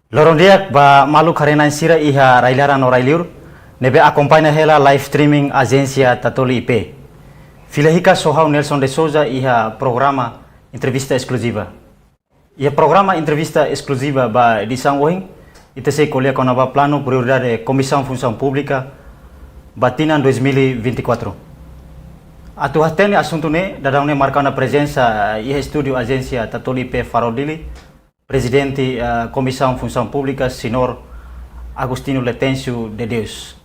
Lorondiak ba malu karena sira iha railaran no railiur nebe acompanha hela live streaming agência Tatoli IP. Filahika Sohau Nelson de Souza iha programa entrevista exclusiva. Iha programa entrevista exclusiva ba edição hoje itse colher com nova plano prioridade Comissão Função Pública Batinan 2024. Atu hatene assunto ne dadang ne marcando a presença iha estúdio agência Tatoli IP Farodili. Presidente Comissão Função Pública, Senhor Agostinho Letencio de Deus.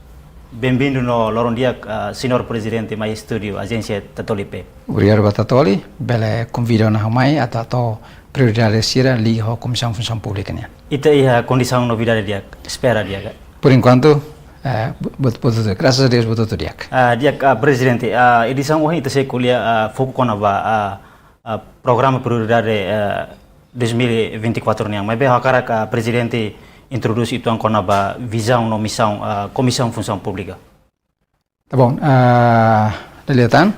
Bem-vindo no Lorondiak, Senhor Presidente, mais estúdio, Agência Tatoli P. Obrigado, Tatoli. Bela convido na Hamai atau prioridade sira liga a Comissão Função Pública. Ita é a condição novidade dia, espera dia. Por enquanto, graças a Deus, betul dia. Dia Presidente, edição hoje ita se kuliah foco com a programa prioridade 2024 niang mas bem agora que presidente introduz itu angkona ba visão no missão Comissão Função Pública. Tá bom, Deliatan,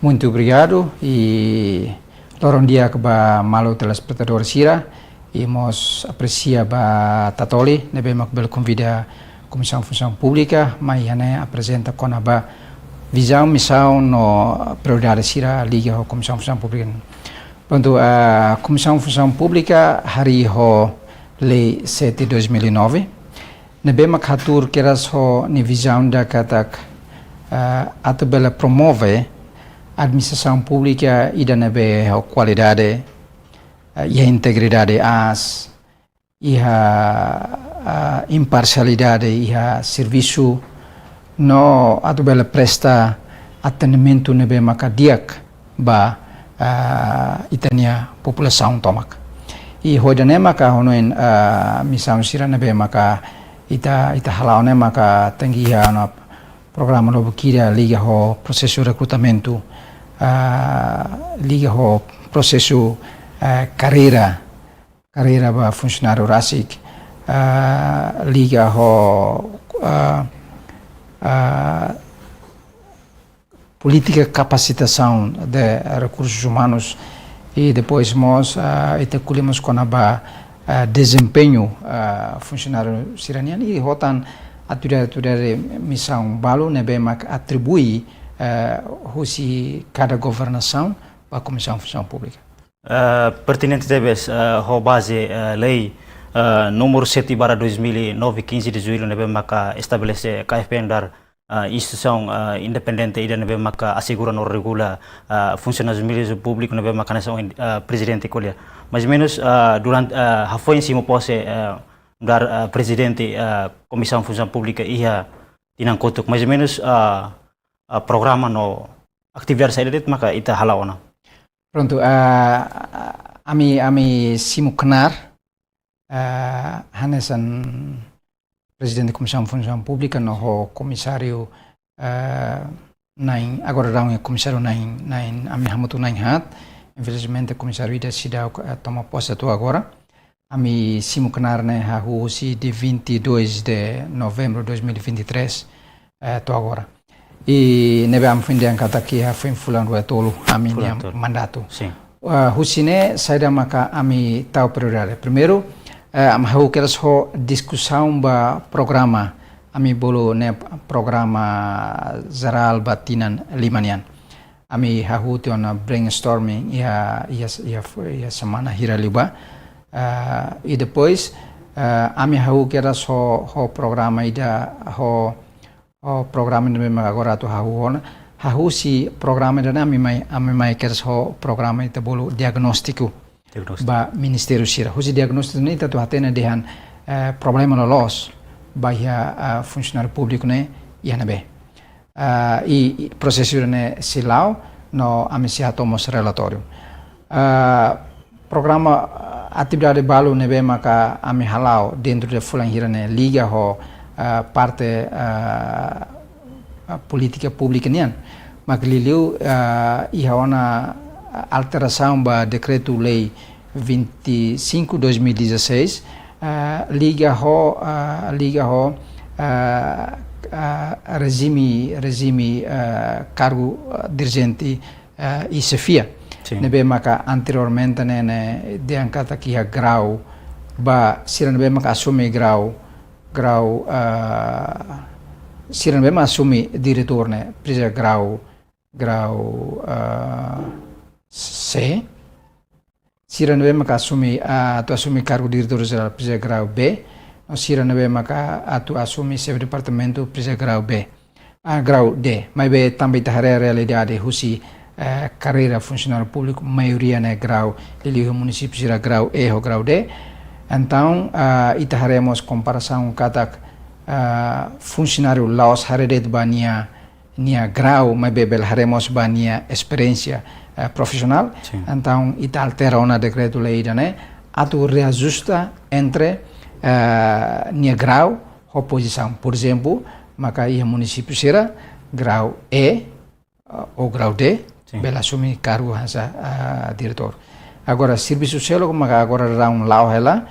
muito obrigado e lorong dia ke ba malu telespectador sira e mos aprecia ba Tatoli nebe makbel convida Comissão Função Pública mai hane apresenta kona ba visão missão no prioridade sira liga ho Comissão Função Pública. Quando a Comissão Função Pública hari ho Lei 7 2009 nebe makatur keras ho ni visão da katak atau bela promove administração pública ida nebe ho qualidade e integridade as e a imparcialidade e a serviço no atau bela presta atendimento nebe makadiak ba itania população tomak i hodane maka honoin misam sira nebe maka ita halaone maka tengia no programa no bukira liga ho processo recrutamento liga ho processo carreira ba funcionário rasik liga ho política capacitação de recursos humanos e depois nós colhemos com a desempenho funcionário siraniano e rotan aturar missão balu nebe mak atribui cada governação para a Comissão Função Pública. Pertinente debes ho base lei número 7/2009 15 de julho nebe mak estabelece KFP dar instituição independente ida nebe maka assegura no regula funcionários militares públicos nebe maka nação presidente colher mais ou menos durante foi em cima posse dar presidente Comissão Função Pública ia tinang kotuk mais ou menos programa no atividade saída det maka ita halaona pronto ami simu kenar hanesan Presidente da Comissão Função Pública, no comissário nain agora dá comissário nain ami hamutu nain hat, infelizmente o comissário ida sida toma posse tu agora, ami simu kenar ne hahu si de 22 de novembro de 2023 tu agora. E nebe am fim de angkata ki ha fim fulan wa tolu ami mandato. Sim. Husine saida maka ami tahu prioridade. Primeiro amhahu keras ho discussão ba programa ami bolo ne programa zaral batinan limanian ami hahu tiona brainstorming ia semana hira liba e depois ami hahu keras ho programa ida ho programa ne agora tu hahu si programa da ami mai keras ho programa ita bolo diagnóstico ba Ministério Sira. Hoje diagnóstico nem tanto atena dehan problema no los bahia funcionário público né ia nabe. E processo né silau no amisia tomos relatório. Programa atividade balu nebe maka ami halau dentro de fulan hira né liga ho parte política pública nian. Magliliu ihawana alteração ba decreto-lei 25/2016 liga ho regime cargo dirigente e chefia nebe maka anteriormente ne de angkata ki grau ba siran be maka assume grau siran be assume diretor né presa grau C. Siran be maka assume tu assume cargo de diretor geral presa grau B. Siran be maka tu assume chefe de departamento presa grau B. Grau D. Mas be também tá a realidade husi carreira funcionário público maioria né grau de município será grau E ou grau D. Então, itaremos comparação cada funcionário laos haredet ba nia grau, mas bebel haremos ba nia experiência profissional. Sim. Então, ita altera uma decreto-lei, né? Atu reajusta entre nia grau ou posição. Por exemplo, maka ia município será grau E ou grau D, bela assumir cargo hansa diretor. Agora, serviço social, como agora dá lau ela,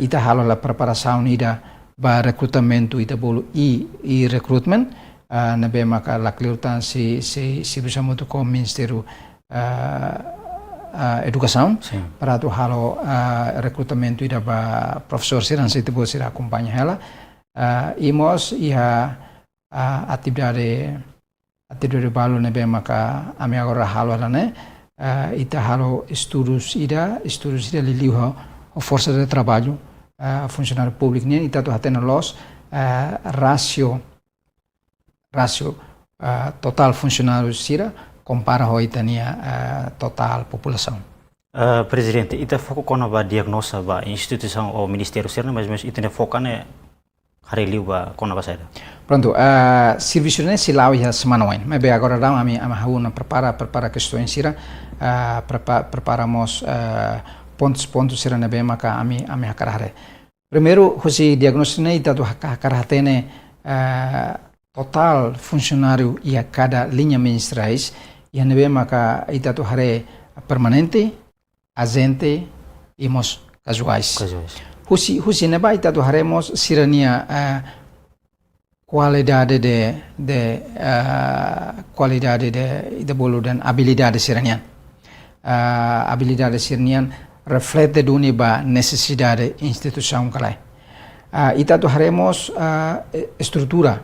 ita halo la preparação ida ba recrutamento ita bolo e recruitment, na be maka la kliutan si serviço muito com Ministério Educação, para tu halo recrutamento ida ba professor siran se te bolsira acompanha ela, imos ia atividade balu na be maka ami agora halo ela né, ita halo estudos ida liliu a força de trabalho funcionário público né ita tu hatena los ratio total funcionários sira compara ho itania total população. Presidente, ita foco kona ba diagnosa ba instituição ou ministério sira mas ita foca né hareliu ba kona ba saída. Pronto, serviço né silau ya semana wain. Mas bem agora dá ami hauna prepara questões sira preparamos pontos sira na bem maka ami hakarare. Primeiro, hoje diagnóstico né ita tu hakarate né total funcionário e a cada linha ministrais e a bem maka ita tu hare permanente, agente e mos casuais. Hoje né ba ita tu haremos sirania qualidade de bolo dan habilidade siranian. Habilidade siranian reflete duni ba necessidade instituição kalai. Ita tu haremos estrutura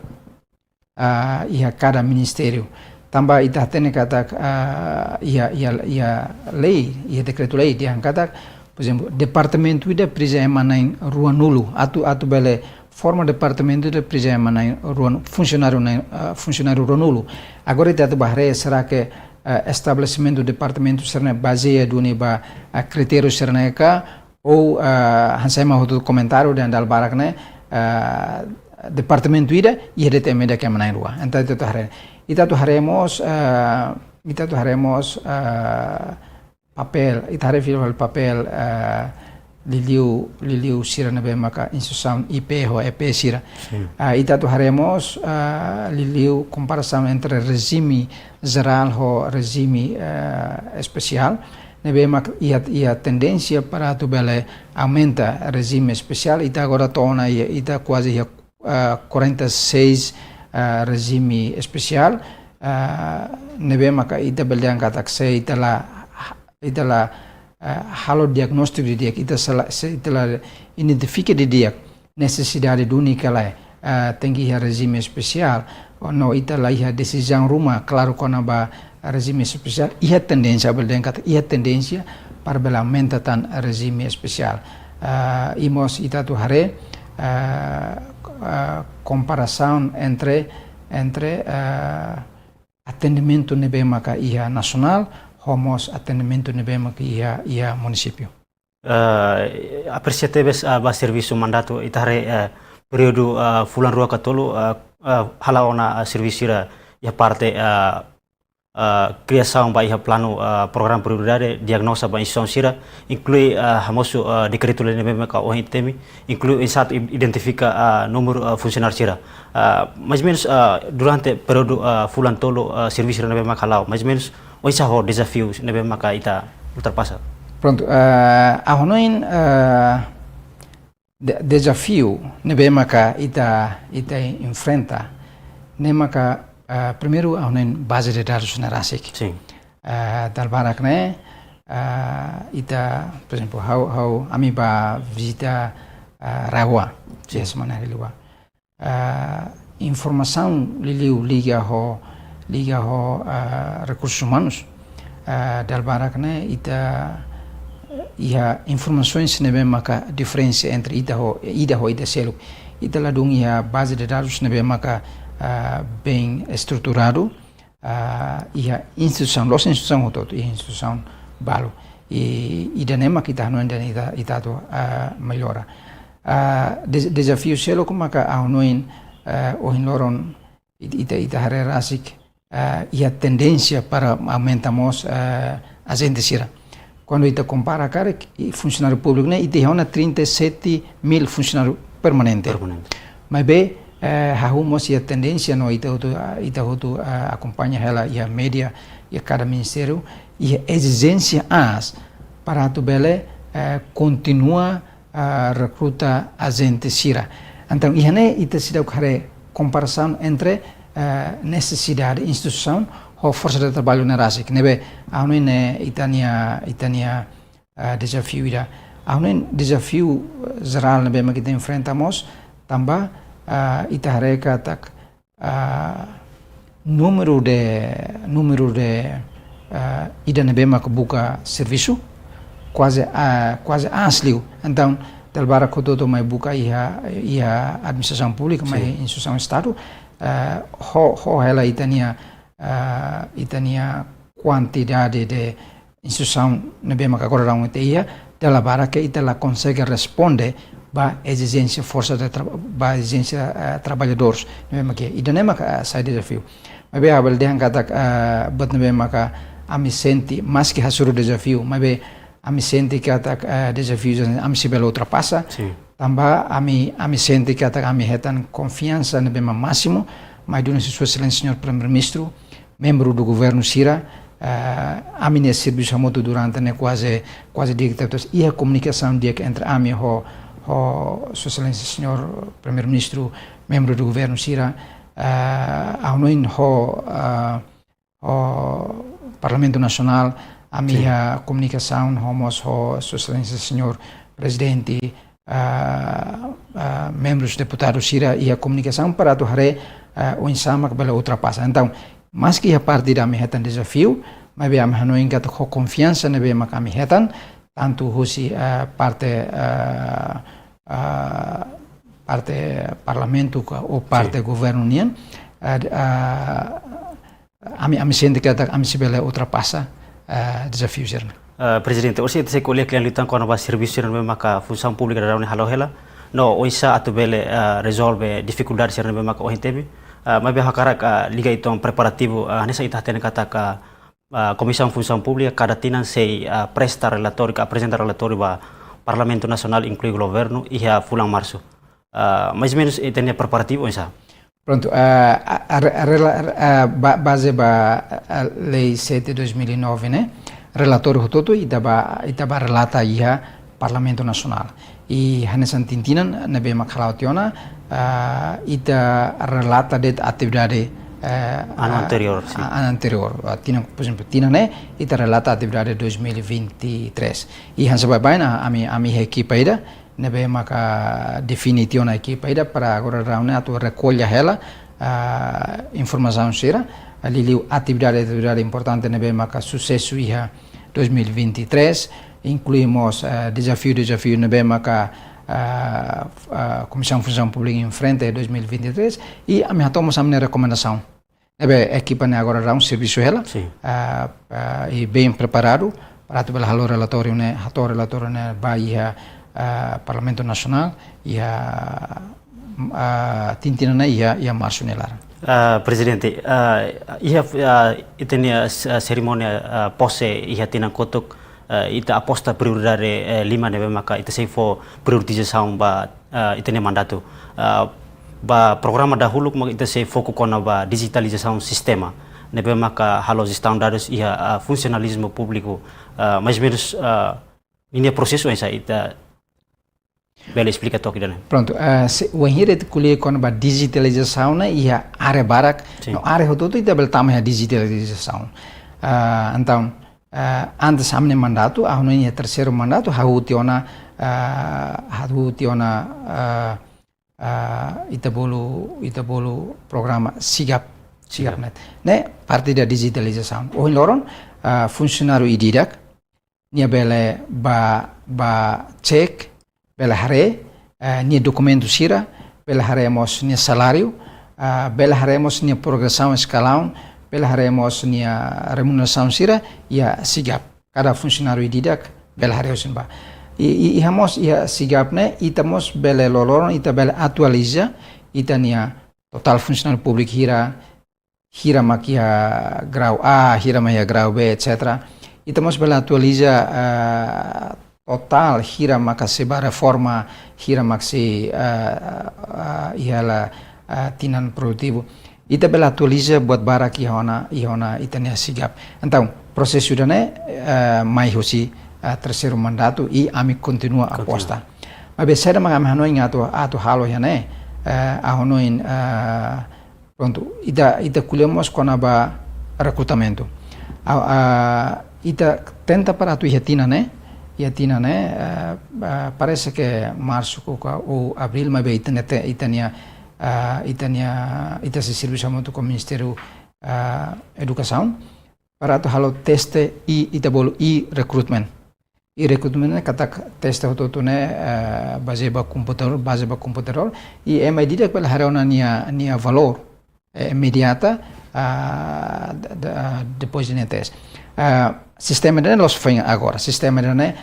e a cada ministério. Também ita tem kata ia lei, ia decreto-lei dia kata, por exemplo, departamento ida prisa emanain rua nulo, atu bele forma departamento de prisa emanain rua funcionário rua nulo. Agora ita tu bahre será que estabelecimento do departamento será baseia duni ba critério será ka ou hansema hotu comentário de andal barak né departamento ida ia de temeda que emanain rua. Então ita tu haremos papel, itare fil papel liliu sira na be maka instituição IP ou EP sira. Ita tu haremos liliu comparação entre regime geral ou regime especial. Na be maka ia tendência para tu bele aumenta regime especial. Ita agora tona ita quase 46 regime especial. Na be maka ita bele angkat akse ita la halo diagnóstico de dia ita la identifica de dia necessidade única lá tem que ir regime especial ou não ita la ia decisão rumah claro quando ba regime especial ia tendência belengkat ia tendência para bela aumenta tan regime especial imos ita tu hare comparação entre atendimento nebe maka ia nacional homos atendimento nebe maka ia município. Apreciativas ba serviço mandato itare período fulan rua katolo halaona serviço ia parte criação ba ia plano program prioridade diagnosa ba instituição sira inclui hamosu decreto lei nebe maka o temi inclui saat identifica número funcionário sira mais menos durante período fulan tolo serviço nebe maka lao mais menos o isaho desafio nebe maka ita ultrapassa. Pronto, ahonoin desafio nebe maka ita enfrenta ne maka primeiro ahonoin base de dados na rasik. Sim. Dalbarak ne ita, por exemplo, how ami ba visita Rawa, sim, semana Rawa. Informação liga ho recursos humanos del barakne ita ia informações nebe maka diferença entre ida ho ida selo ita ladung ia base de dados nebe maka bem estruturado ia instituição hotot ia instituição balo e ida nema kita no ida to melhora desafio selo como maka aunoin o loron ita harera asik ia tendência para aumentamos a gente sira. Quando ita compara cara funcionário público, né, ita há 37.000 funcionários permanentes. Mas bem, há a tendência no ita acompanha ela e a média e cada ministério e a exigência para tu bele continua a recrutar a gente sira. Então, ita se dá comparação entre necessidade instituição ou força de trabalho na raça que nebe há itania desafio ida há desafio geral nebe mas que enfrentamos também ita hareka tak número de ida nebe mas que buka serviço quase asli então del barakoto mai buka ia administração pública mai instituição estado ela itania quantidade de instituição nebe maka agora não tem dela bara que ela consegue responder ba exigência força de ba exigência trabalhadores nebe maka ida nem maka sai desafio mas bem abel de kata but nebe maka ami senti mais que hasuru desafio mas bem ami senti que kata desafio ami se bela ultrapassa também ami senti que kata ami hetan confiança nebe máximo mas do nosso excelente senhor primeiro-ministro membro do governo Sira a minha serviço muito durante né quase dictados e a comunicação entre a minha o sua excelência senhor primeiro-ministro membro do governo Sira a o Parlamento Nacional a minha comunicação homos o sua excelência senhor presidente membros deputados Sira e a comunicação para tu o insama que bela ultrapassa então mas que a partir da minha desafio mas bem a minha não engata com confiança na bem a minha tanto hoje parte parlamento ou parte governo união a minha sente que a minha bela ultrapassa desafio jerna presidente você tem que olhar que ali tanto quando serviço na bem a função pública da halo hela no oisa atubele resolve dificuldades na bem a ohintebe mas bem hakarak liga itu preparativo nessa ita tem kata Comissão Função Pública cada tinan sei presta relatório apresenta relatório ba Parlamento Nacional inclui governo e a fulang março mais ou menos tem preparativo essa pronto base ba lei 7/2009 né relatório todo itaba relata ia Parlamento Nacional e hanesan tintinan nabe makalautiona ita relata de atividade anterior tina por exemplo tina né ita relata atividade 2023 e hansa baina ami equipe ida nabe maka definitiona equipe ida para agora raune atu recolha ela informação sera ali atividade importante nabe maka sucesso ia 2023 incluímos desafio nabe maka Comissão Função Pública em frente em 2023 e a minha tomamos a minha recomendação a equipa agora dá serviço ela e bem preparado para tu bela relatório né vai Parlamento Nacional e a tintina né e a março nelar presidente tem a cerimônia posse e a tina kotok ita aposta prioridade 5 nebe maka ita sei for priorização ba ita ne mandato ba programa dahulu maka ita sei foco kona ba digitalização sistema nebe maka halos standards ia funcionalismo público mais ou menos ini processo essa ita bela explica toque dane pronto o enhire de colher kona ba digitalização né ia área barak no área todo ita bel tamanho digitalização então antes amne mandato, ahono ini terceiro mandato, hau tiona itabolu programa sigap net. Ne parte da digitalização. O loron funcionário ididak nia bele ba cek bele hare nia documento sira bele haremos nia salário bele haremos nia progressão escalão bele haremos nia remuneração sira ia sigap cada funcionário ididak bele haremos ba i hamos ia sigap ne itamos bele loloron ita bele atualiza ita nia total funcionário público hira makia grau A, hira makia grau B, etc. Itamos bela atualiza total hira makasi ba reforma, hira maksi ihala tinan produktivo. Ita bela atualiza buat barak ihona itania sigap. Então, processo dane mai hosi terceiro mandato e ami continua aposta. Mas beseda magam hanoin atu halo hane ahonoin pronto, ita colhemos com a recrutamento. Ita tenta para tu iatina, né? Parece que março ou abril, mas ita se serviço muito com o Ministério Educação para tu halo teste e ita bolo e recruitment. E recruitment né kata teste hoto né base ba computador e é medida que ela hará nia valor imediata depois de teste. Sistema de nós foi agora. Sistema de né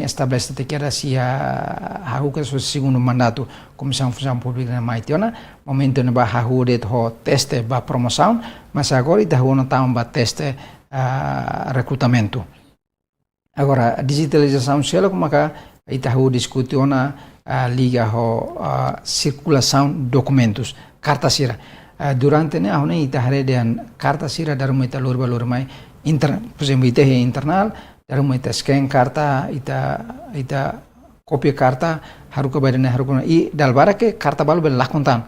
estabelece que era se a o segundo mandato comissão função pública na Maitiona momento na ba de ho teste ba promoção mas agora ita ho na ba teste recrutamento. Agora digitalização selo como ka ita ho discute ona liga ho circulação documentos carta sira durante ne ahone ita haredian carta sira darum ita lor mai por exemplo ita internal darum ita scan carta ita copy carta haruka badane haruka e dalbara ke carta balu bel lakontan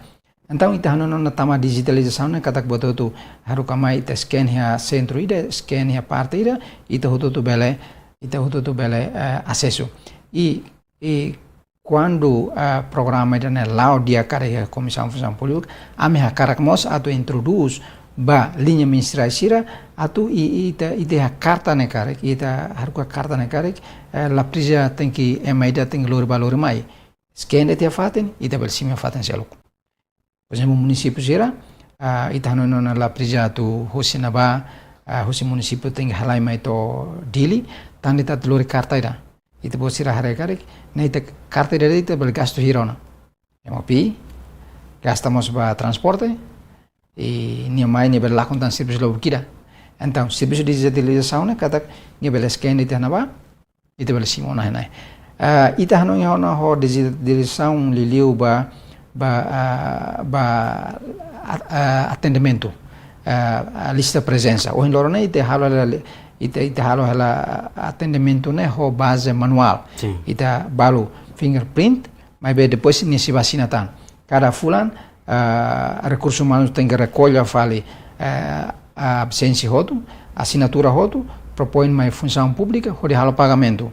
então ita hanon na tama digitalização ne katak boto tu haruka mai ita scan ya centro ida scan ya parte ita hoto tu bele acesso e quando programa ida ne lao dia cara comissão função pública ame hakarakmos atau introduz ba linha ministerial sira atau ita carta ne karek ita harga carta ne karek la prisa tem que emaida tem valor mai scan ita faten ita belsimia faten seluk por exemplo município sira ita no la prisa tu hosina ba hosi município tem halai mai to dili tan ita lor carta ida ita bosira hare karek na ita carta ita bel gasto hirona MOP gastamos ba transporte e nia mai nia bel lakontan serviço lo kira então serviço de digitalização né kata nia bel scan ita na ba ita bel simona hanai ita hano na ho digitalização liliu ba atendimento a lista presença o lorone ita halo hala atendimento né ho base manual ita balu fingerprint mas depois nia se vacinatan cada fulan recursos humanos tem que recolher fale a absência rodo assinatura rodo propõe mais função pública ou de halo pagamento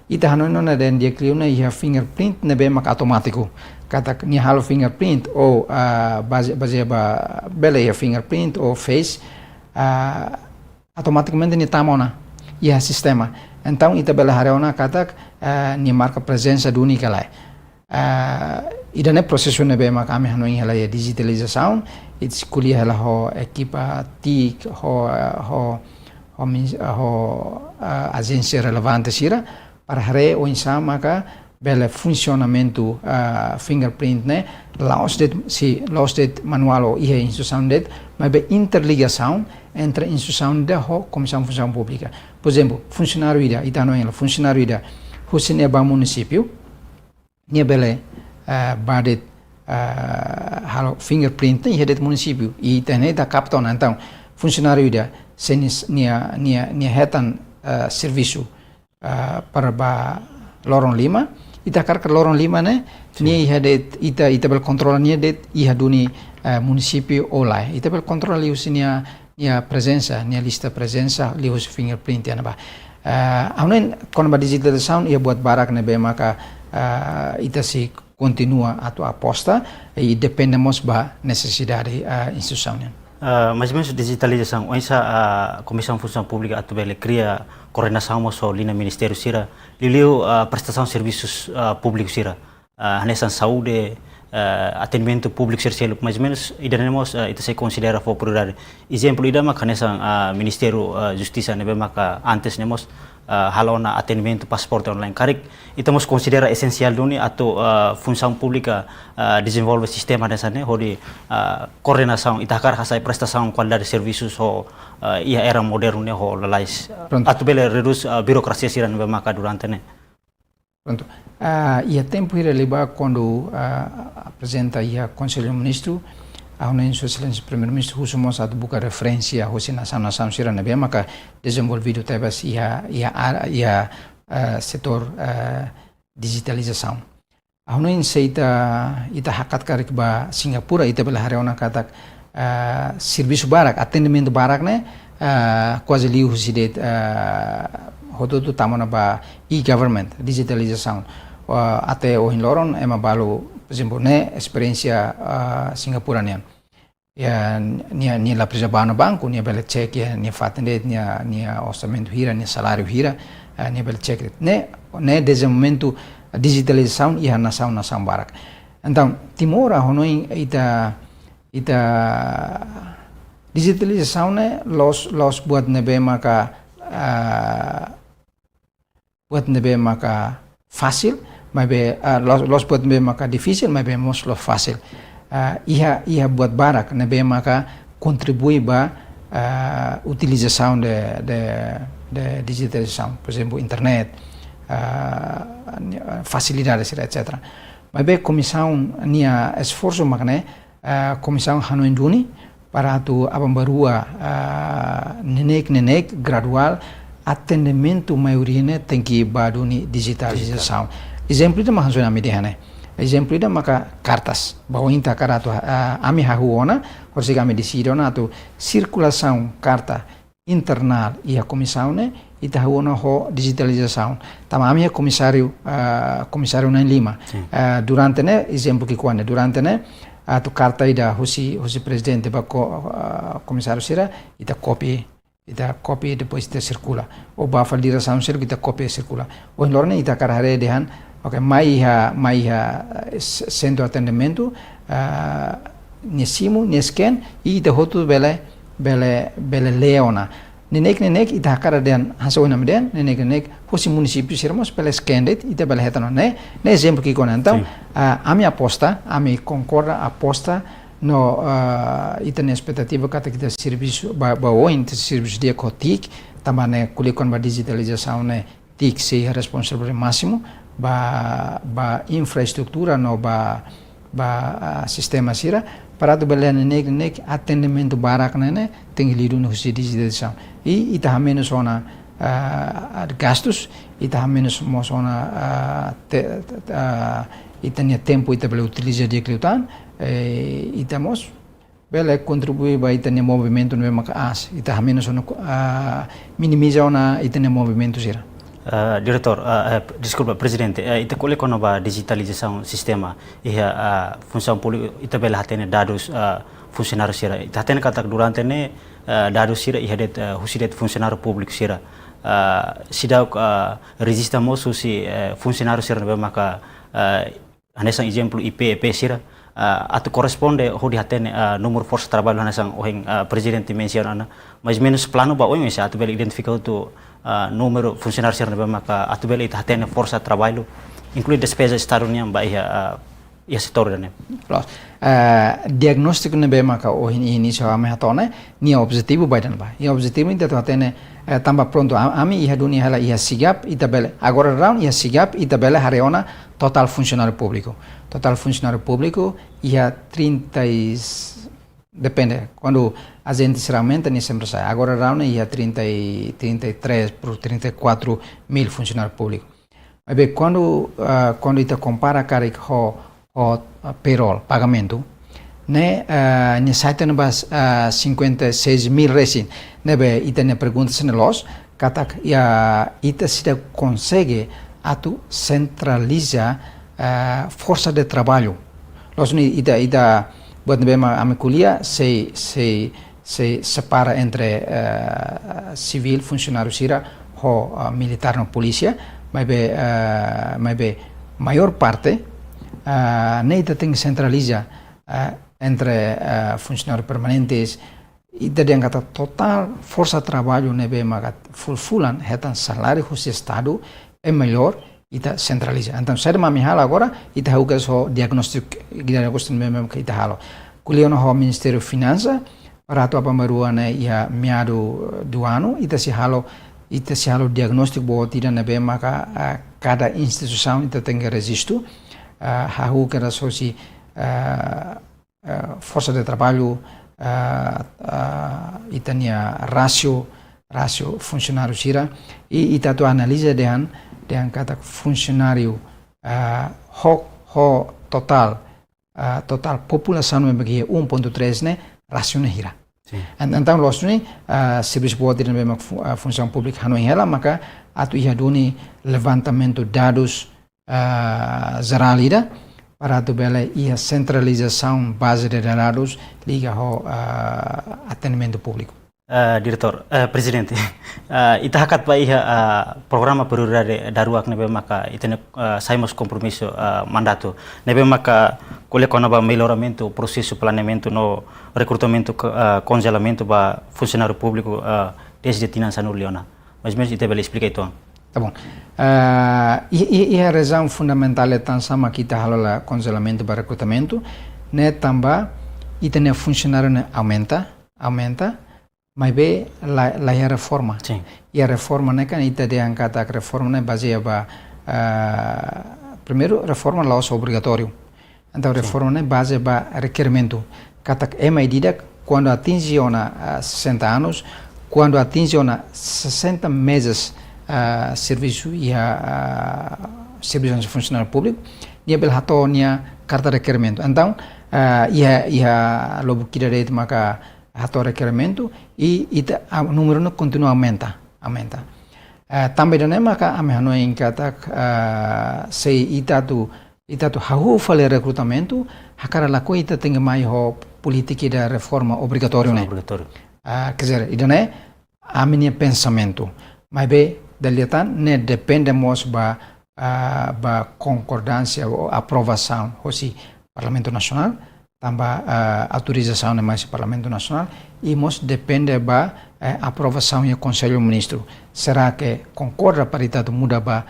ita hano na den dia cliuna ia fingerprint ne be mak automático kata ni halo fingerprint ou base bele ia fingerprint ou face automaticamente ni tamona ia sistema então ita bela hareona kata ni marca presença do única lá ida ne processo ne be mak ame hano ela ia digitalização e escolhi ela ho equipa TIC ho agência relevante sira para hare o insama ka bele funcionamento fingerprint ne los det manual o ia instituição det mas be interligação entre instituição de ho comissão função pública por exemplo funcionário ida itano ela funcionário ida husine ba município nia bele badet halo fingerprint ne det município e tem da capton então funcionário ida senis nia hetan serviço para ba Lorong 5 ita karka Lorong 5 ne ni hadet ita bel kontrol ni det iha duni município olai ita bel kontrol usinia nia presença, nia lista presença, lius fingerprint ya naba. Aunen quando ba digitalização ia buat barak nebe maka ita si continua atau aposta e dependemos ba necessidade instituição. Mais ou menos digitalização, a Comissão de Função Pública atual cria coordenação so linha Ministério Sira, liliu prestação de serviços públicos Sira, nessa saúde, atendimento público social, mais ou menos, idaremos itu se considera for prioridade. Exemplo ida maka nessa Ministério Justiça nebe maka antes nemos halona atendimento pasporte online karik itamos considera essencial duni atau função pública desenvolve sistema nessa né hodi coordenação itakar hasai prestação qualidade de serviços ho ia era moderno né ho lalais atau bele reduz birokrasia siran nebe maka durante né. Pronto. Ia tempo ira liba quando apresenta ia Conselho Ministro a una Sua Excelência Primeiro-Ministro husumos at buka referência hosi nação sira nabe maka desenvolvido tebas ia setor digitalização. A una seita ita hakat karik ba Singapura ita bela hareona katak serviço barak atendimento barak ne quase liu husidet hodoto tamana ba e-government digitalização até o hinloron ema balu por exemplo ne experiência Singapura nian ya nia la presa bana banco nia bela check ya nia fatende nia orçamento hira nia salário hira nia bela check ne desenvolvimento digitalização ia nação barak então timora honoi ita digitalização ne los buat nebe maka fácil, mas los buat nebe maka difícil, mas vemos lo fácil. Ia buat barak nebe maka contribui ba utilização de digitalização, por exemplo, internet, facilidades, etc. Mas bem, comissão nia esforço makne comissão Hanoi Duni para tu abambarua nenek gradual atendimento maioria tem que baduni digitalização. Exemplo de mahanso na midehane. Exemplo de maka cartas. Bahwa inta karatu ami hahuona, horsi kami decidona tu circulação carta internal e a comissão ne ita hahuona ho digitalização. Tama ami é comissário na Lima. Durante ne exemplo que quando durante ne tu carta ida hosi presidente ba comissário sira ita copy depois ita circula o ba faldiração sira ita copy circula o lorne ita carare dehan okay mai centro atendimento nesimu nescan e ita hotu bele leona nenek ita cara den haso na meden nenek hosi município sirmos pela scandet ita bele hetano ne exemplo que con então ami aposta ami concorda aposta no ita na expectativa kata kita serviço ba ointe serviço de cotic também kulikon ba digitalização ne tik se responsável máximo ba infraestrutura no ba sistema sira para do belen nek atendimento barak ne tem lido no digitalização e ita menos ona gastos ita menos ona ita nia tempo ita bele utiliza de cliutan ita mos bele contribui ba ita nia movimento no maka ita menos ona minimiza ona ita nia movimento sira. Diretor, desculpa, presidente, ita kole kono ba digitalização sistema ia função pública ita bela hatene dados funcionário sira ita hatene kata durante ne dados sira ia det husidet funcionário público sira sidau resistamos si funcionário sira be maka hanesang exemplo IP sira atau corresponde ho di hatene nomor força de trabalho hanesang oheng presidente menciona mais menos plano ba oi mesa atu bela identificar tu número funcionário sira be maka atu bela ita hatene força de trabalho inclui despesa estadunya ba ia setor ne diagnóstico ne be maka o início a me hatone ni objetivo baidan ba e objetivo inte hatene tamba pronto ami ia dunia hala ia sigap ita bela agora round ia sigap ita bela hareona total funcionário público ia 30 depende quando a gente se aumenta nem sempre sai agora round ia 33 por 34 mil funcionários públicos mas bem quando ita compara carik ho payroll pagamento né ne site na bas 56.000 resin nebe ita ne pergunta se los katak ya ita sida consegue atu centraliza força de trabalho los ni ita buat nebe ma amekulia se separa entre civil funcionário sira ho militar no polícia mas maior parte ne ita tem centraliza entre funcionários permanentes e dia kata total força de trabalho nebe magat fulan hetan salário do estado é melhor ita centraliza então ser mamihala agora ita hauga so diagnóstico diagnóstico mesmo que ita halo kuliah no Ministério Finança para tu apa maruana ia meado do ano ita se halo diagnóstico bo tira nebe maka cada instituição ita tem registro hau que era só se força de trabalho itania ratio funcionário sira e ita tu analisa dean kata funcionário total população é bagi 1.3 né ratio ne hira então los ni serviço boa de mesma função pública hanu hela maka atu ia duni levantamento dados geral ida para tu bela e a centralização base de dados liga ao atendimento público. Diretor, Presidente, ita hakat ba iha programa prioridade daruak nebe maka itene saímos compromisso mandato nebe maka kole kona ba melhoramento processo planeamento no recrutamento congelamento ba funcionário público desde Tinança no Leona. Mas mesmo ite bela explica itu. Tá bom. E a razão fundamental é tão sama que está halala congelamento para recrutamento, né também e tem funcionário né aumenta, mas bem lá a reforma. Sim. E a reforma né kan ita de angkata a reforma né baseia ba primeiro reforma lá é obrigatório. Então reforma né base ba requerimento. Kata é medida quando atinge ona 60 anos, quando atinge ona 60 meses serviço e serviço de funcionário público, dia belhatonia carta de requerimento. Então, ia lobo direito maka hato requerimento e o número não continua aumenta. Também dane maka amehano em kata se itatu hahu fale recrutamento hakara lako ita tem mais ho política da reforma obrigatório né. Quer dizer, idane a minha pensamento, mas bem daliatan ne dependemos ba concordância ou aprovação hoje Parlamento Nacional também autorização de mais Parlamento Nacional e mos depende ba aprovação e Conselho Ministro será que concorda para itu muda ba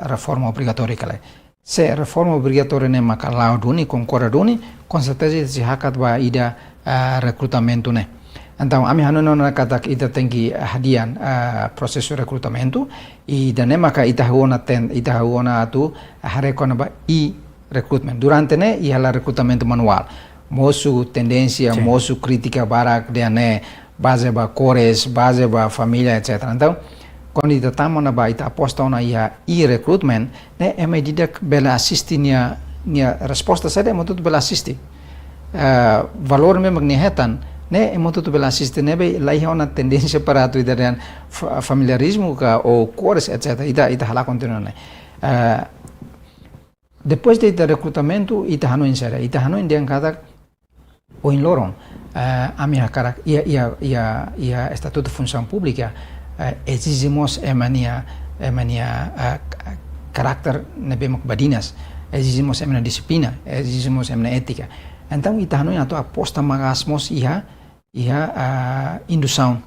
reforma obrigatória kala se reforma obrigatória ne makalau duni concorda duni com certeza se hakat ba ida recrutamento ne. Então, a minha não kata ita tem que hadian processo de recrutamento e dane maka ita huona atu harekona ba recruitment durante ne e hala recrutamento manual mosu tendência mosu crítica barak dane base ba cores base ba família etc. Então quando ita tamona ba ita aposta ona ia recruitment ne é medida bela assiste nia resposta sabe muito bela assiste valor mesmo ni hetan ne emoto tu bela assiste nebe lai ona tendência para tu idarian familiarismo ka ou cores etc. ita hala continua ne depois de recrutamento ita hanu insera ita hanu indian kada o in loron a minha cara ia estatuto de função pública exigimos emania carácter nebemos badinas exigimos emana disciplina exigimos emana ética então ita hanu ato aposta magasmos ia indução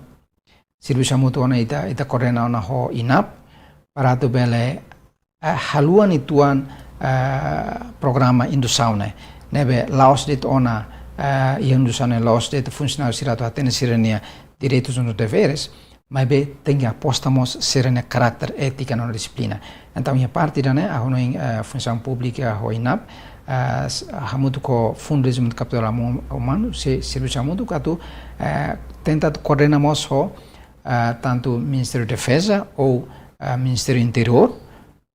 serviço mutuo na ita coordena na ho inap para tu bele haluan ituan programa indução né nebe laos dit ona indução né laos dit funcionário sirato atene sirenia direitos e deveres mas be tem apostamos sirenia carácter ética na disciplina então a parte da né a função pública ho inap hamutu ko fundo de desenvolvimento capital humano se serviço mutu katu tenta coordenamos ho tanto Ministério da Defesa ou Ministério Interior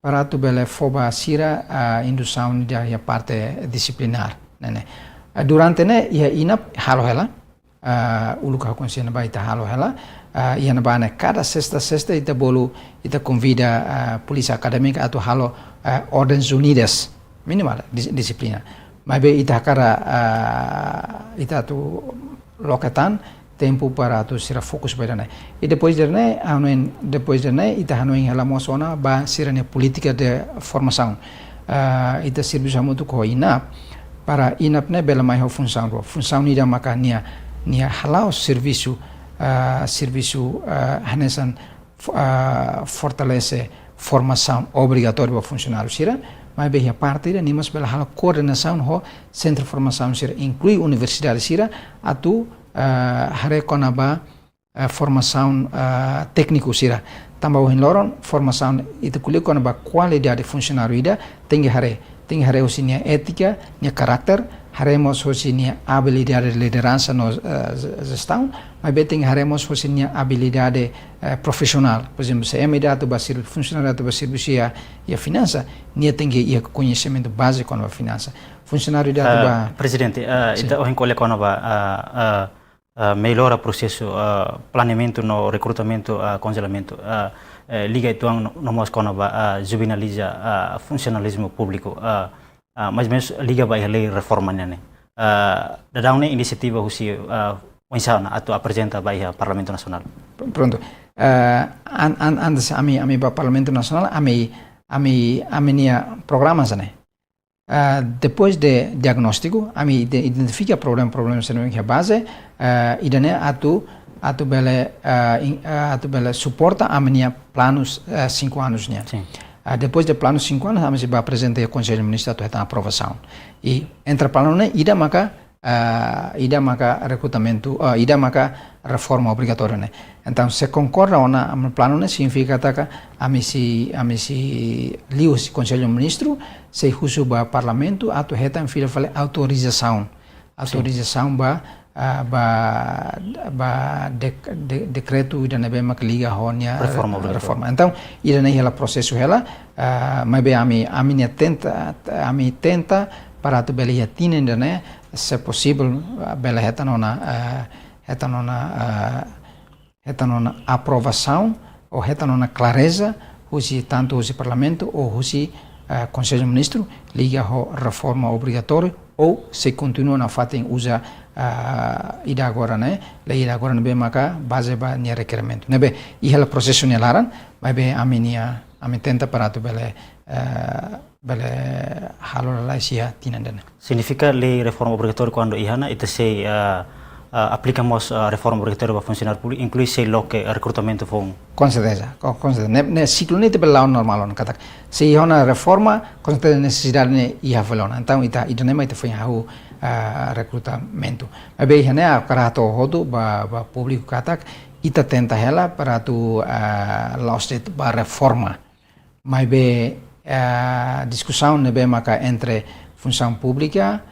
para tu bele foba sira a indução da parte disciplinar né Durante ne ia inap halo hela ulu ka konsia na ba ita halo hela ia na ba ne cada sexta ita bolu ita convida polícia acadêmica atau halo ordens unidas minimal disiplina mas be ita kara ita tu lokatan tempo para tu sira fokus pada ne e depois de ne ita hanoin hela mosona ba sira ne política de formação ita serviço muito ko inap para inap ne bela mai ho função ida maka nia halau serviço hanesan fortalece formação obrigatória para funcionários sira mas bem a parte da nimas bela halau coordenação ho centro de formação sira inclui universidade sira atu hare konaba formação técnico sira tambah hin loron formação itu kuliah konaba qualidade funcionário ida tinggi hare usinya etika nia karakter haremos usinya habilidade de liderança no gestão mas bem tinggi haremos usinya habilidade profissional por exemplo se emida tu basir funcionário tu basir busia ia finança nia tinggi ia conhecimento básico na finança funcionário da ba presidente ita ohin kole kono ba melhora processo planeamento no recrutamento congelamento liga itu nomos kono ba juvenaliza funcionalismo público mais menos liga ba lei reforma ne dadang ne inisiativa husi winsana atau apresenta ba Parlamento Nacional pronto antes ami ba Parlamento Nacional ami nia programas ne depois de diagnóstico, a mim identifica problemas na base, idane atu bele suporta a minha planos 5 anos nia. Depois de planos 5 anos, a mim se vai apresentar ao Conselho de Ministros até a aprovação. E entre planos ne ida maka recrutamento, ida maka reforma obrigatória ne. Então se concorda ona am plano ne significa que a mim se liu o Conselho de Ministros se husu ba parlamento atau hetan fila fale autorização ba decreto ida nebe mak liga honia reforma então ida ne hela processo hela mas be ami tenta para tu beli tinen ne se possível bela hetan ona aprovação ou hetan ona clareza husi tanto husi parlamento ou husi Conselho de Ministros liga a reforma obrigatória ou se continua na fatem usa ida agora né lei ida agora nebe maka base ba nia requerimento nebe e ela processo ne laran mas be ami tenta para tu bele halo la sia tinandana significa lei reforma obrigatória quando ihana ita se aplicamos reforma obrigatória para funcionário público inclui se lo que recrutamento foi com certeza ne ciclo ne te bela normal on kata se ihona reforma com certeza necessidade ne ia falona então ita ne mai te foi hau recrutamento mas be ihane a karato hodo ba público kata ita tenta hela para tu lost ba reforma mas be discussão ne be maka entre função pública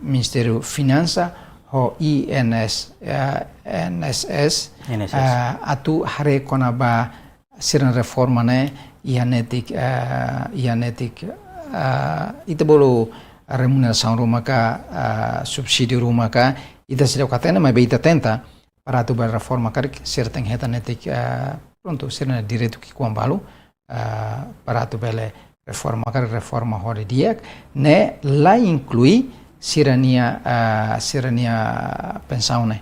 Ministério Finança ho NSS atu hare kona ba siran reforma ne ianetik ita bolo remuneração rumah ka subsídio rumah ka ita sida katena mas be ita tenta para tu ba reforma ka serteng hetanetik pronto siran direito ki kuambalu para tu bele reforma hore diak ne la inclui sirania pensão ne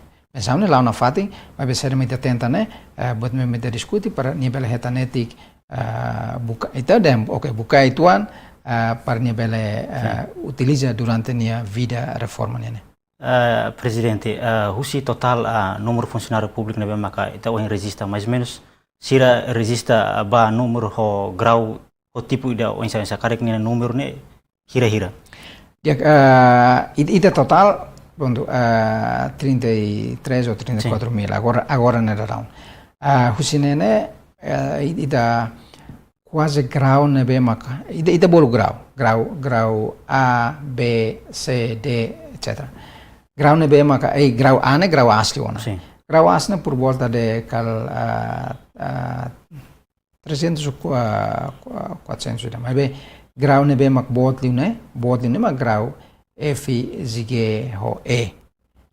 lá na fatin mas besar me tenta ne buat me diskuti para nível hetanetik buka itu dem buka ituan para nível utiliza durante nia vida reforma ne presidente husi total número funcionário público nebe maka ita o resista mais menos sira resista ba número ho grau o tipo ida o insa karek ni número ne hira ita total pronto 33 ou 34 mil agora na round husinene ita quase grau nebe maka ita bolo grau A B C D etc grau nebe maka grau A ne grau asli ona grau asli por volta de 300 ou 400 mas grau nebe mak botli ne mak grau F, G, ho, E.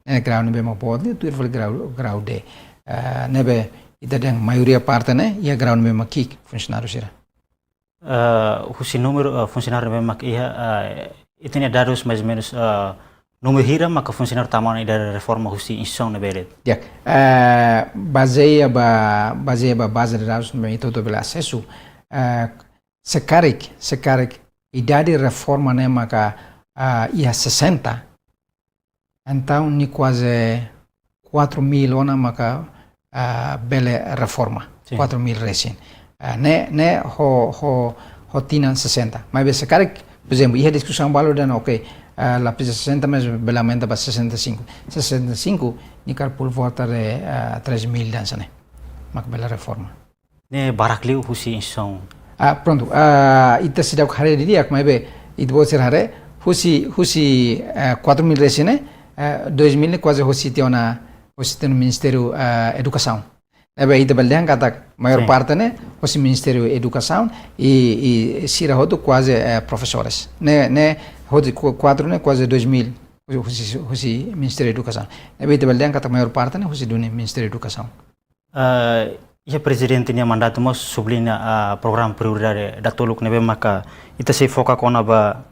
Nebe grau nebe ma pode, tu irfal grau D. Nebe ita yang maioria parte né, ia grau nebe ma kik funcionário sira. Husi número funcionário nebe mak ia itanya dados mais ou menos número hira maka funcionário taman da reforma husi instituição nebe ele. Ya, baseia ba base de dados nebe itu bela acesso. Sekarang idade reforma né maka ia 60. Então ni quase 4.000 ona maka bele reforma. 4.000 recém. Ne ho tina 60. Mas sekarang, por exemplo, ia discussão valor dan ok. La pisa 60 mas bela aumenta para 65. 65 ni kar por volta de 3.000 dança né. Maka bela reforma. Ne barakliu husi instituição. Pronto. Ita sidak hari dia mas be itu boleh hari husi 4.000 recém né. 2000 ni quase husi tiona husi no Ministério Educação. Ebe ita baldean kata maior parte né husi Ministério Educação e sira hoto quase professores. Ne hoto 4 né quase 2000 husi Ministério Educação. Ebe ita baldean kata maior parte né husi do Ministério Educação. Ia presidente nia mandato mos sublinha programa prioridade da toluk nebe maka ita se foca kona ba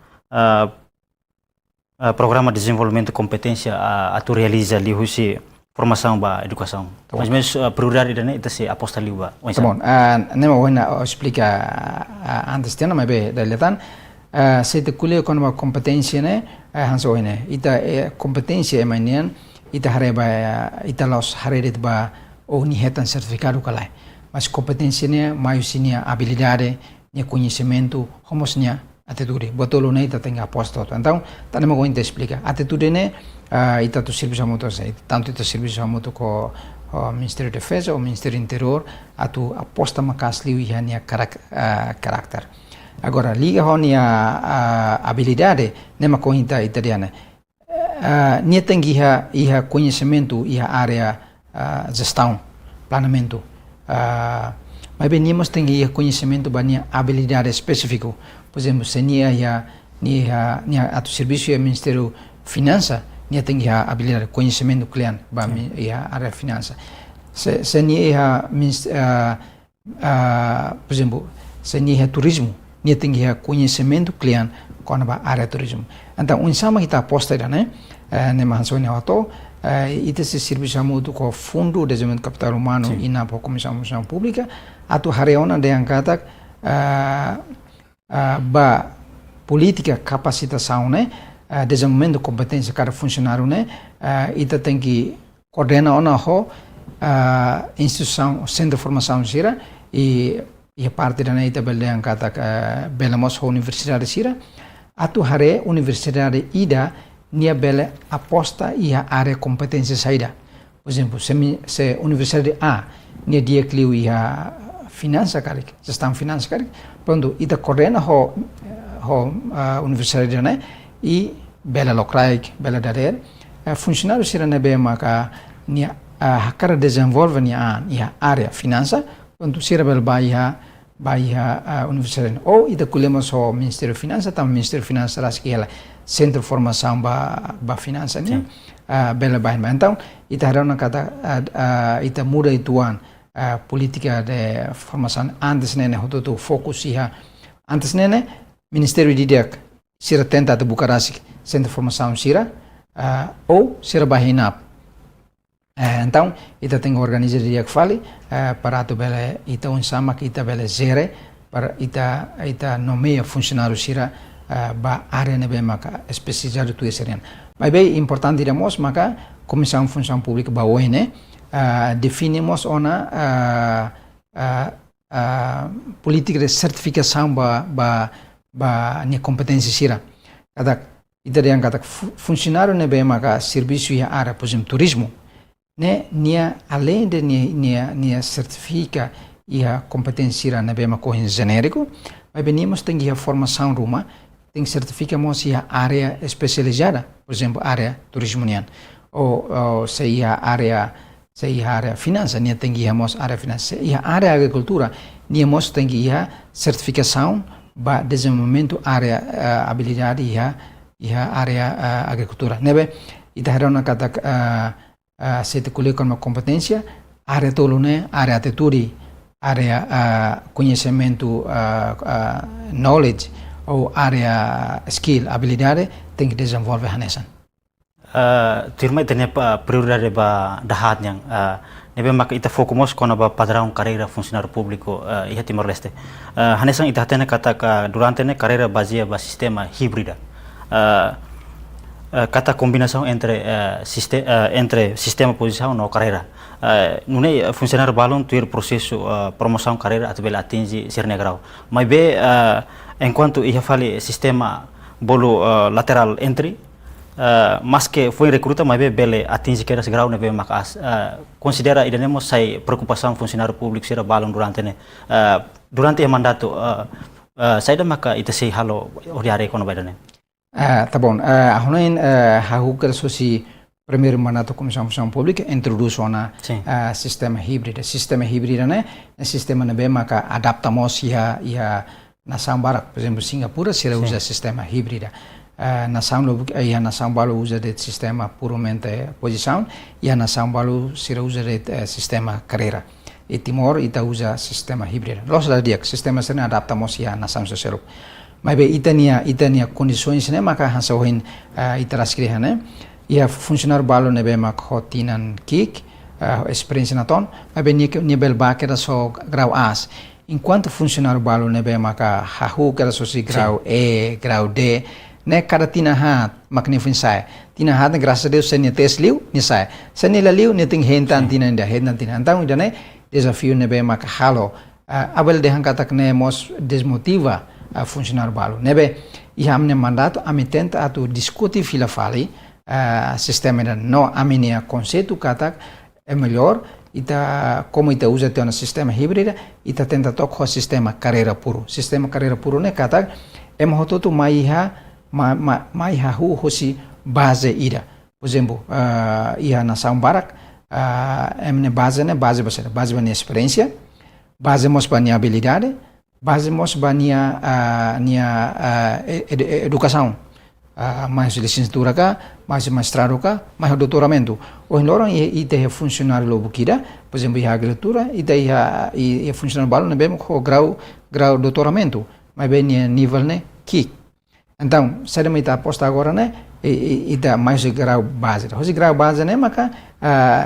programa de desenvolvimento de competência atu realiza ali husi formação ba educação. Mas mesmo prioridade dane ita se aposta ali ba. Tá bom. Nema wena explica antes tiana mas be daletan se te kulia kona ba competência né hanso wena ita competência é manian ita hareba ita los haredet ba ou ni hetan certificado kalai. Mas competência né maiusinia habilidade, né conhecimento, homosnia atitude. Botolo né ita tem aposto. Então, tane mo gointe explica. Atitude né ita tu serviço motor sai. Tanto ita serviço motor co o Ministério da Defesa ou Ministério Interior atu aposta makasliu ia nia carácter. Agora liga honia habilidade né ma cointa italiana. Nia tem ia conhecimento ia área gestão, planejamento. Mas bem, nós temos conhecimento para habilidade específica. Por exemplo, se nia atu serviço é Ministério Finança, nia tem habilidade conhecimento cliente para a área finança. Se nia por exemplo, se nia turismo, nia tem conhecimento cliente com a área turismo. Então, sama kita aposta né, nema hansone auto ite se serviço muito com Fundo de Desenvolvimento Capital Humano e na Comissão Pública atu hareona de angkata ba política capacitação né desenvolvimento de competência cada funcionário né ita tem que coordenar ona ho instituição centro de formação sira e parte da ita belde angkata belamos ho universidade sira atu hare universidade ida nia bela aposta e a área competência saída. Por exemplo, se Universidade A nia dia cliu e a finança carik, gestão finança carik, pronto, ita coordena ho universidade né e bela locraik, bela darer, funcionário sira nebe maka nia hakara desenvolve nia área finança, pronto sira bela baia universidade ou ita kulemos ho Ministério Finança, tam Ministério Finança raski ela Centro de Formação ba Finança né bela bain. Então ita harana kata ita muda ituan política de formação antes nene hoto fokus ia antes nene Ministério Didak sira tenta de Bukarasi Centro de Formação sira ou sira bahinap. Então ita tem organizar dia que fale para tu bela ita sama que ita bela zere para ita nomeia funcionário sira ba área nebe maka especializado tu serian. Mas bem importante diremos maka Comissão Função Pública ba ONE definimos ona política de certificação ba nia competência sira. Kada ita yang kata funcionário nebe maka serviço ia área por exemplo turismo né nia além de nia certifica ia competência na bema corrente genérico mas venimos tem a formação ruma tem certificamos ia área especializada por exemplo área turismo nian ou se ia área finança nia tem íamos área finança ia área agricultura niamos tem ia certificação ba desenvolvimento área habilidade ia iha area agricultura. Nebe ita herona kata sete kuliah com competência, área tolune, área teturi, área conhecimento, knowledge ou área skill, habilidade tem que desenvolver hanesan. Tirma itene prioridade ba dahat yang nebe mak ita fokus kona ba padrão carreira funcionário público iha Timor Leste. Hanesan ita tene kata durante ne carreira baseada ba sistema híbrida. Kata combinação entre sistema posição no carreira. Nune funcionário balon tuir processo promoção carreira até bela atinge cerne grau. Mas be enquanto ia fale sistema bolo lateral entry, mas que foi recruta, mas be bele atinge que grau nebe makas. Considera idanemos sai preocupação funcionário público será balon durante o mandato. Sai da maka ita sei halo oriare kono baidane. Tá bom. Ahonain hahuker sosi primeiro mandato Comissão Função Pública introduz uma sistema híbrido. Sistema híbrido né? Sistema nebe maka adaptamos ia nação barak, por exemplo, Singapura será usa sistema híbrido. Nação balu usa de sistema puramente posição e a nação balu será usa de sistema carreira. E Timor ita usa sistema híbrido. Los da dia sistema será adaptamos ia nação social. Mas bem, itania condições né, maka hasohin itaraskriha né, ia funcionar balo nebe mak hotinan kik experiência na ton, mas bem nível ba que era só grau as, enquanto funcionar balo nebe maka hahu que era só si grau E, grau D, né cada tina hat makni funsai, tina hat graças a Deus se tes liu ni sai, se ni liu ni ting hentan tina inda hentan tina, então ida né desafio nebe maka halo, abel de hankatak ne mos desmotiva a funcionar balo. Nebe ihamne mandato ami tenta atu discutir fila fali sistema da no aminia conceito katak é melhor ita como ita usa teu sistema híbrido ita tenta tocar o sistema carreira puro. Sistema carreira puro ne katak é mohototo maiha hu hosi base ida. Por exemplo, iha nação barak emne base bani experiência, base mos bani habilidade, base mos bania educação, mais licenciatura cá, mais mestrado cá, mais doutoramento. O loro ite funcionário lobo kira, por exemplo, a agricultura, ite funcionário balo ne bem com grau doutoramento, mas bem nível né que. Então, se a gente aposta agora né, ite mais grau base. O grau base né, maka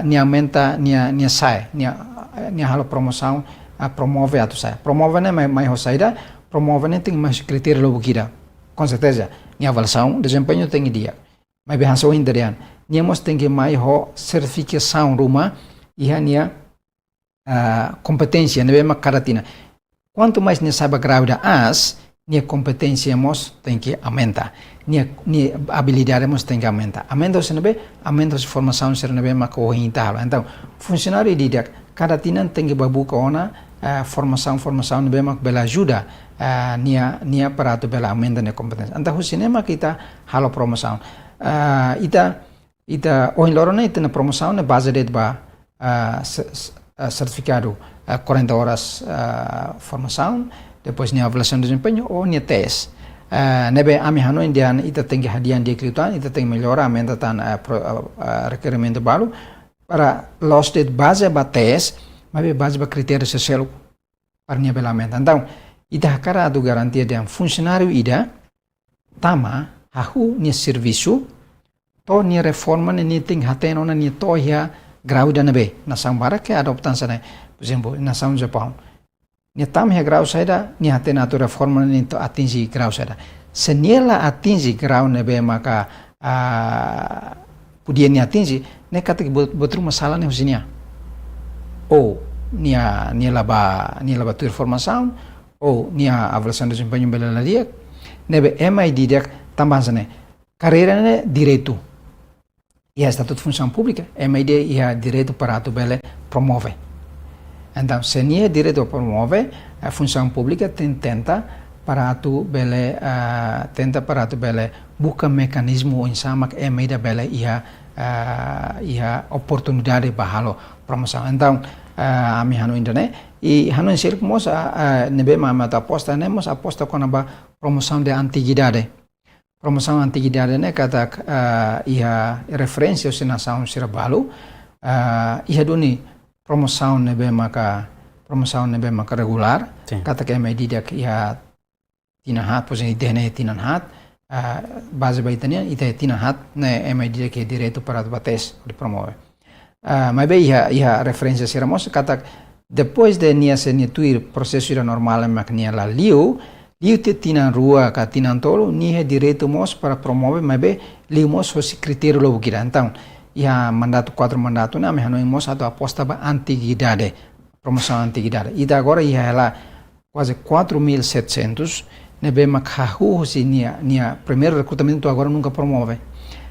nia aumenta nia sai, nia halo promoção promove a tu sai. Promove né mais saída, promove né tem mais critério logo kira. Com certeza, nia avaliação, desempenho tem dia. Mas bem hasil inderian, nia mos tem que mais ho certificação rumah, ia nia competência, nebe mak karatina. Quanto mais nia saiba grau da as, nia competência mos tem que aumentar. Nia habilidade mos tem que aumentar. Aumenta se nebe, aumenta se formação se nebe mak o intalo. Então, funcionário didak karatina tem que babuka ona formação nebe mak bela ajuda nia para tu bela aumenta ne competência. Então, o cinema kita halo promoção. Ita oin loro ne ita na promoção ne base de ba certificado 40 horas formação, depois nia avaliação de desempenho ou nia teste. Nebe ami hano indian ita tem que hadian de cliutan, ita tem melhora aumenta tan requerimento balu para los de base ba teste, mas base ba critério social para nia bela aumenta. Então, ita cara do garantia de funcionário ida tama hahu nia serviço to nia reforma nia ting haten ona nia to ya grau da nebe nação barak que adoptan sana por exemplo nação Japão nia tam ya grau saida nia haten atu reforma nia to atingi grau saida senela atingi grau nebe maka pudia nia atingi ne kata betul masalah ne husinia ou nia laba tu informação ou nia avaliação de desempenho bela dia nebe MID dia também sana carreira né direito e a estatuto de função pública MID ia direito para tu bela promove. Então se nia direito promove a função pública tenta para tu bela busca mecanismo em sama MID bela ia oportunidade bahalo promoção. Então ami hanu indane e hanu sirk mos nebe mama aposta com a promoção de antiguidade. promoção antiguidade né kata ia referência se nação sira balu ia duni promoção nebe maka regular kata que medida que ia tinahat posen idene tinahat base baitania ite tinahat ne medida que direito para bates de promove mas bem ia referência sira mos kata depois de nia se tuir processo ira normal mak nia la liu te tinan rua ka tinan tolo nia direito mos para promover mas bem liu mos o critério logo kira então ia mandato 4 mandato na me hanoi mos atau aposta ba antiguidade promoção antiguidade e agora ia lá quase 4.700 nebe makhahu si nia primeiro recrutamento agora nunca promove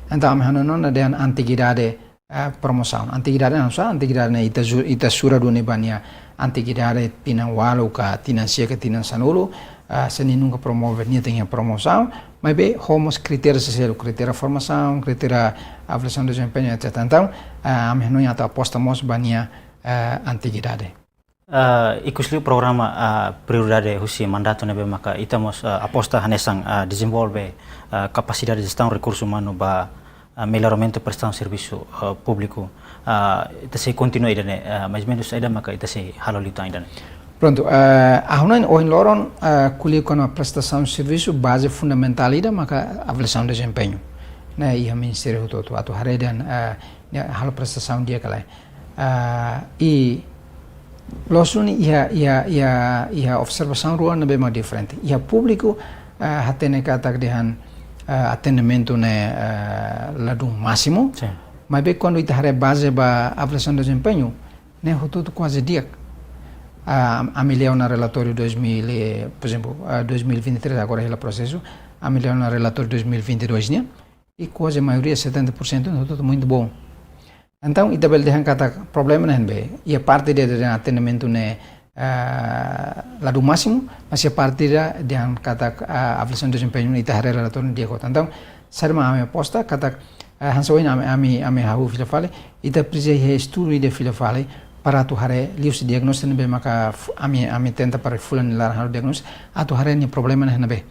então me hanoi não de antiguidade promoção antiguidade não só antiguidade ne ita sura do nebania antiguidade tinan walu ka tinan sia ka tinan sanulu seni nunca promove nia tem promoção mas bem homos critérios social critério formação critério avaliação de desempenho etc então me hanoi ata aposta mos bania antiguidade ikusli programa prioridade husi mandato nebe maka itamos aposta hanesang desenvolve capacidade de gestão recurso humano ba melhoramento prestação serviço público ita se continua idane mais menos ida maka ita se halolita idane pronto ahonan o in loron kuli kono prestação de serviço base fundamental ida maka avaliação de desempenho né e a ministério todo atu haredan halo prestação dia kala e losuni ia observação rua nabe ma diferente ia público hatene kata dehan atendimento né lado máximo mas bem quando ita hare base ba avaliação de desempenho né tudo quase dia a milhão na relatório 2000 por exemplo 2023 agora é o processo a milhão na relatório 2022 né e quase a maioria 70% tudo muito bom então ita bel dehan kata problema né be e a parte de atendimento né lado máximo mas a parte de kata avaliação de desempenho ita hare relatório dia kota então sarma ame posta kata hansoin ame hahu fila fale ita precisa estudo de fila fale para tu hare lius diagnóstico nebe maka ame tenta para fulan lar hal diagnóstico atu hare ni problema né nebe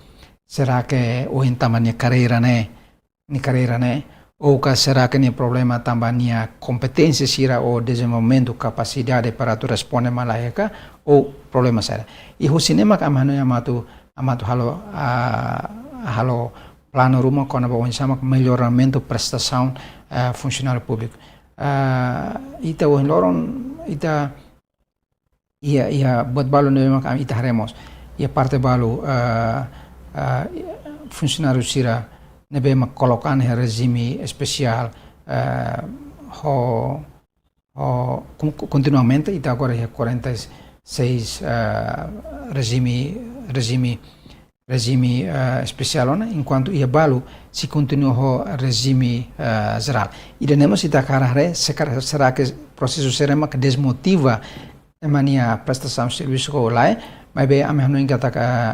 será que o intamanya carreira né ou que será que ni problema também competência sira ou desenvolvimento capacidade para tu responder malaika ou problema será e o cinema amano amatu halo plano rumah quando vão chamar melhoramento prestação funcionário público ita o loron ita ia buat balu ne mak ita haremos ia parte balu funcionário sira nebe mak colocan regime especial continuamente ita agora é 46 regime especial enquanto ia balu se continua o regime geral e tenemos ita carare será que processo será que desmotiva a mania prestação de serviço ko lai mas bem ame hanu ingata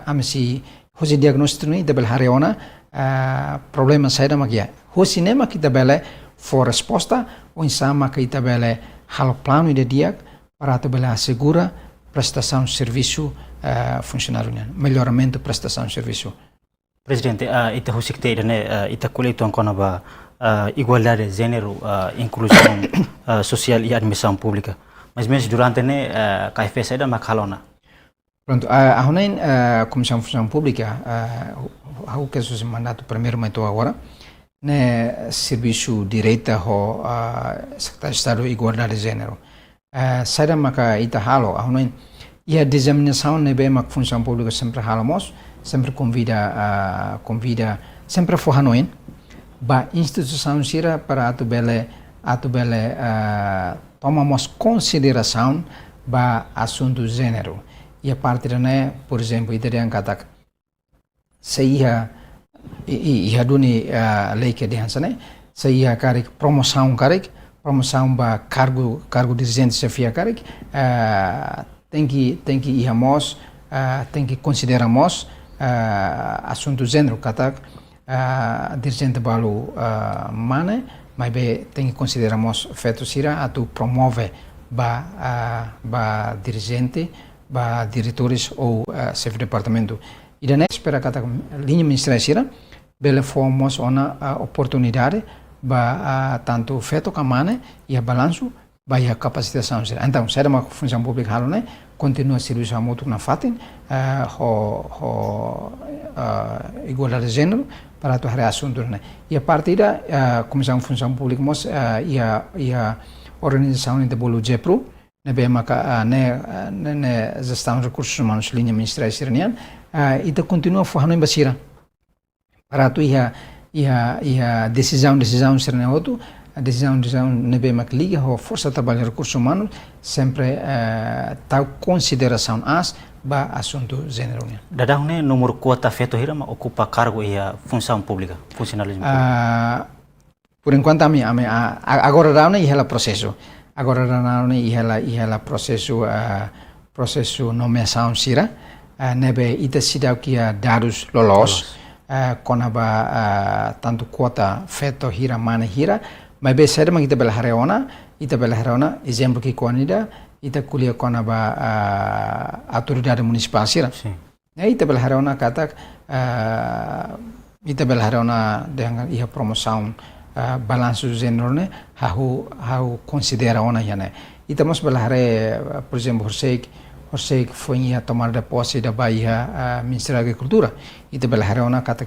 ame si hoje diagnóstico ni debel hareona problema saída magia o cinema que tabele for resposta ou insama que tabele halo plano de dia para tabele assegura prestação de serviço funcionário melhoramento prestação de serviço presidente ita husikte idane ita kulitu angkona ba igualdade de gênero inclusão social e administração pública mas mesmo durante ne KFP saída makalona pronto a honen comissão de função pública o que é o mandato primeiro meto agora né serviço direito ao secretário de Estado igualdade de gênero saída maka ita halo a honen e a determinação nebe mak função pública sempre halamos sempre convida sempre for hanoin ba instituição sira para atubele tomamos consideração ba assunto gênero e a partir né por exemplo italian katak seia ia duni lei que de né seia karik promoção ba cargo dirigente chefia karik tem que irmos tem que consideramos assunto gênero katak dirigente balu mane mas bem tem que consideramos feito sira atu promove ba dirigente ba diretores ou chefe de departamento e daí espera kata linha ministerial sira bela fomos ona oportunidade ba tanto feto kamane ia balanço ba ia capacitação. Então, será uma função pública halone continua serviço a mutu na fatin igualdade de gênero para tu hari assunto né. E a partir da comissão função pública mos ia organização de bolo Jepro nebe maka ne gestão de recursos humanos linha ministerial siranian ita continua forrando em basira para tu ia decisão sirane outro a decisão nebe maka liga ho força de trabalho de recursos humanos sempre tal consideração as ba assunto gênero né. Dadahune nomor kuota feto hira ma ocupa cargo ia função pública, funcionalismo público. Por enquanto agora dauna ia processo. Agora dauna ia processo nomeação sira nebe ita sidau kia dados lolos konaba tanto kuota feto hira mana hira mas be serma kita bela hareona exemplo que konida ita kuliah konaba autoridade municipal sira ita bela hareona kata ita bela hareona dengan ia promoção balanço gênero né how considera ona ya né ita mos bela hare por exemplo Horsek foi a tomar de posse da Bahia Ministério da Agricultura ita bela hareona kata